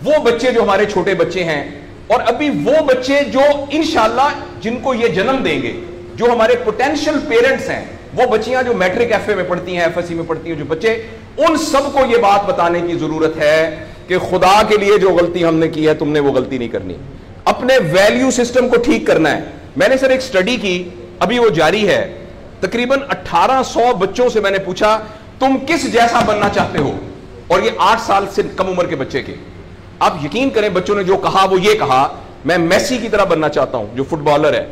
وہ بچے جو ہمارے چھوٹے بچے ہیں اور ابھی وہ بچے جو انشاءاللہ جن کو یہ جنم دیں گے, جو ہمارے پوٹینشیل پیرنٹس ہیں, وہ بچیاں جو میٹرک ایف اے میں پڑھتی ہیں, ایف ایس سی میں پڑھتی ہیں, جو بچے, ان سب کو یہ بات بتانے کی ضرورت ہے کہ خدا کے لیے جو غلطی ہم نے کی ہے تم نے وہ غلطی نہیں کرنی. اپنے ویلیو سسٹم کو ٹھیک کرنا ہے. میں نے سر ایک سٹڈی کی, ابھی وہ جاری ہے, تقریباً 1800 بچوں سے میں نے پوچھا تم کس جیسا بننا چاہتے ہو, اور یہ 8 سال سے کم عمر کے بچے کے. آپ یقین کریں بچوں نے جو کہا وہ یہ کہا میں میسی کی طرح بننا چاہتا ہوں جو فٹ بالر ہے,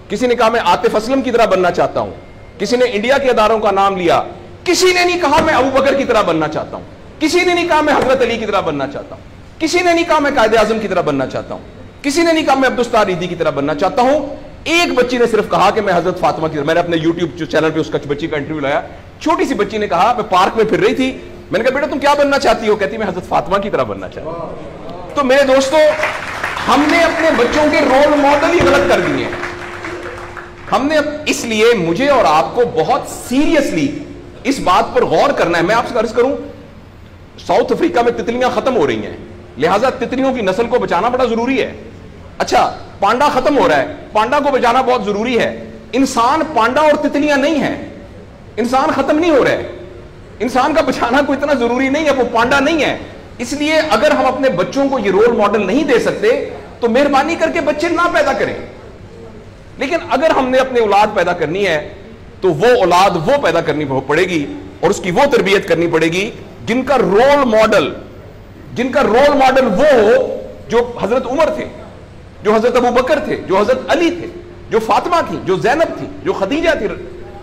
کسی نے کہا میں عاطف اسلم کی طرح بننا چاہتا ہوں, کسی نے انڈیا کے اداروں کا نام لیا, کسی نے نہیں کہا میں ابو بکر کی طرح بننا چاہتا ہوں, کسی نے نہیں کہا میں حضرت علی کی طرح بننا چاہتا ہوں, کسی نے نہیں کہا میں قائد اعظم کی طرح بننا چاہتا ہوں, کسی نے نہیں کہا میں عبدالستار ایدھی کی طرح بننا چاہتا ہوں. ایک بچی نے صرف کہا کہ میں حضرت فاطمہ کی طرح. میں نے اپنے یوٹیوب چینل پہ اس کا بچی کا انٹرویو لایا, چھوٹی سی بچی نے کہا میں پارک میں پھر رہی تھی, میں نے کہا بیٹا تم کیا بننا چاہتی ہو, کہتی میں حضرت فاطمہ کی طرح بننا چاہتی ہوں. تو میرے دوستو ہم نے اپنے بچوں کے رول ماڈل ہی غلط کر دیے ہیں. ہم نے اس لیے مجھے اور آپ کو بہت سیریسلی اس بات پر غور کرنا ہے. میں آپ سے عرض کروں ساؤتھ افریقہ میں تتلیاں ختم ہو رہی ہیں, لہٰذا تتلیوں کی نسل کو بچانا بڑا ضروری ہے. اچھا پانڈا ختم ہو رہا ہے, پانڈا کو بچانا بہت ضروری ہے. انسان پانڈا اور تتلیاں نہیں ہیں, انسان ختم نہیں ہو رہا ہے, انسان کا بچانا کوئی اتنا ضروری نہیں ہے, وہ پانڈا نہیں ہے. اس لیے اگر ہم اپنے بچوں کو یہ رول ماڈل نہیں دے سکتے تو مہربانی کر کے بچے نہ پیدا کریں. لیکن اگر ہم نے اپنی اولاد پیدا کرنی ہے تو وہ اولاد وہ پیدا کرنی پڑے گی اور اس کی وہ تربیت کرنی پڑے گی جن کا رول ماڈل وہ ہو جو حضرت عمر تھے, جو حضرت ابو بکر تھے, جو حضرت علی تھے, جو فاطمہ تھی, جو زینب تھی, جو خدیجہ تھی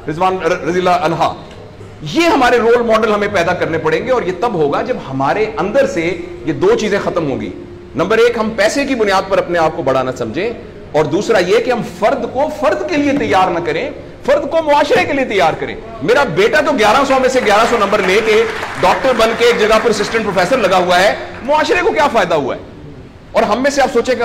رضوان رضی اللہ عنہا. یہ ہمارے رول ماڈل ہمیں پیدا کرنے پڑیں گے, اور یہ تب ہوگا جب ہمارے اندر سے یہ دو چیزیں ختم ہوں گی. نمبر 1 ہم پیسے کی بنیاد پر اپنے آپ کو بڑا نہ سمجھیں, اور دوسرا یہ کہ ہم فرد کو فرد کے لیے تیار نہ کریں, فرد کو معاشرے کے لیے تیار کریں. میرا بیٹا تو 1100 میں سے 1100 نمبر لے کے ڈاکٹر بن کے ایک جگہ پر اسسٹنٹ پروفیسر لگا ہوا ہے, معاشرے کو کیا فائدہ ہوا ہے؟ اور ہم میں سے آپ سوچیں کہ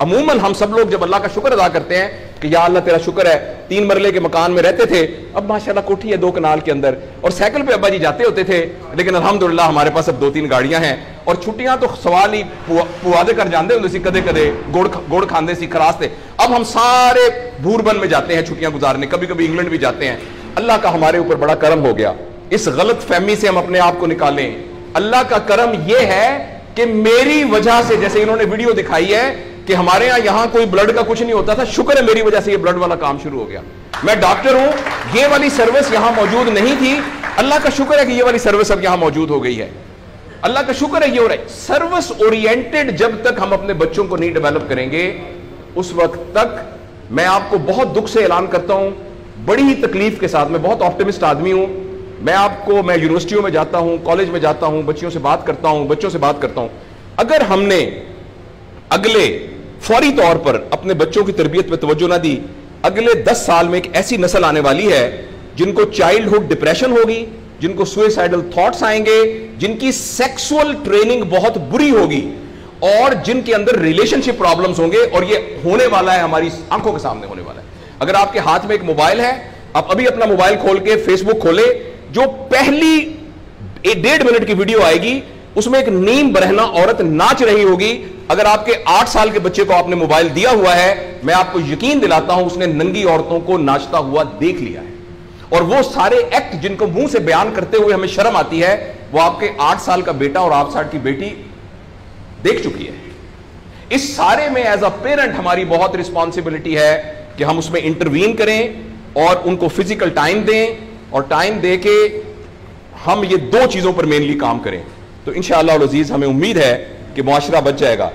عموماً ہم سب لوگ جب اللہ کا شکر ادا کرتے ہیں کہ یا اللہ تیرا شکر ہے 3 مرلے کے مکان میں رہتے تھے, اب ماشاءاللہ کوٹھی ہے 2 کنال کے اندر, اور سائیکل پہ ابا جی جاتے ہوتے تھے, لیکن الحمدللہ ہمارے پاس اب 2-3 گاڑیاں ہیں, اور چھٹیاں تو سوال ہی پوادے کر جاندے ہوندے سی, کدے کدے گوڑ کھاندے سی خراستے. اب ہم سارے بھوربن میں جاتے ہیں چھٹیاں گزارنے, کبھی کبھی انگلینڈ بھی جاتے ہیں. اللہ کا ہمارے اوپر بڑا کرم ہو گیا. اس غلط فہمی سے ہم اپنے آپ کو نکالیں. اللہ کا کرم یہ ہے کہ میری وجہ سے, جیسے انہوں نے ویڈیو دکھائی ہے کہ ہمارے یہاں کوئی بلڈ کا کچھ نہیں ہوتا تھا, شکر ہے میری وجہ سے یہ بلڈ والا کام شروع ہو گیا. میں ڈاکٹر ہوں, یہ والی سروس یہاں موجود نہیں تھی, اللہ کا شکر ہے کہ یہ والی سروس اب یہاں موجود ہو گئی ہے. اللہ کا شکر ہے یہ ہو رہا ہے. سروس اورینٹڈ جب تک ہم اپنے بچوں کو نہیں ڈیولپ کریں گے, اس وقت تک میں آپ کو بہت دکھ سے اعلان کرتا ہوں, بڑی ہی تکلیف کے ساتھ, میں بہت آپٹمسٹ آدمی ہوں, میں یونیورسٹیوں میں جاتا ہوں, کالج میں جاتا ہوں, بچوں سے بات کرتا ہوں, اگر ہم نے اگلے فوری طور پر اپنے بچوں کی تربیت پہ توجہ نہ دی, اگلے 10 سال میں ایک ایسی نسل آنے والی ہے جن کو چائلڈہڈ ڈپریشن ہوگی, جن کو سوئسائڈل تھاٹس آئیں گے, جن کی سیکسول ٹریننگ بہت بری ہوگی, اور جن کے اندر ریلیشن شپ پرابلمز ہوں گے. اور یہ ہونے والا ہے, ہماری آنکھوں کے سامنے ہونے والا ہے. اگر آپ کے ہاتھ میں ایک موبائل ہے, آپ ابھی اپنا موبائل کھول کے فیس بک کھولے, جو پہلی 1.5 منٹ کی ویڈیو آئے گی اس میں ایک نیم برہنہ عورت ناچ رہی ہوگی. اگر آپ کے 8 سال کے بچے کو آپ نے موبائل دیا ہوا ہے, میں آپ کو یقین دلاتا ہوں اس نے ننگی عورتوں کو ناچتا ہوا دیکھ لیا ہے, اور وہ سارے ایکٹ جن کو منہ سے بیان کرتے ہوئے ہمیں شرم آتی ہے, وہ آپ کے 8 سال کا بیٹا اور 8 سال کی بیٹی دیکھ چکی ہے. اس سارے میں ایز اے پیرنٹ ہماری بہت رسپانسبلٹی ہے کہ ہم اس میں انٹروین کریں اور ان کو فزیکل ٹائم دیں, اور ٹائم دے کے ہم یہ 2 چیزوں پر مینلی کام کریں. تو انشاءاللہ العزیز ہمیں امید ہے کہ معاشرہ بچ جائے گا.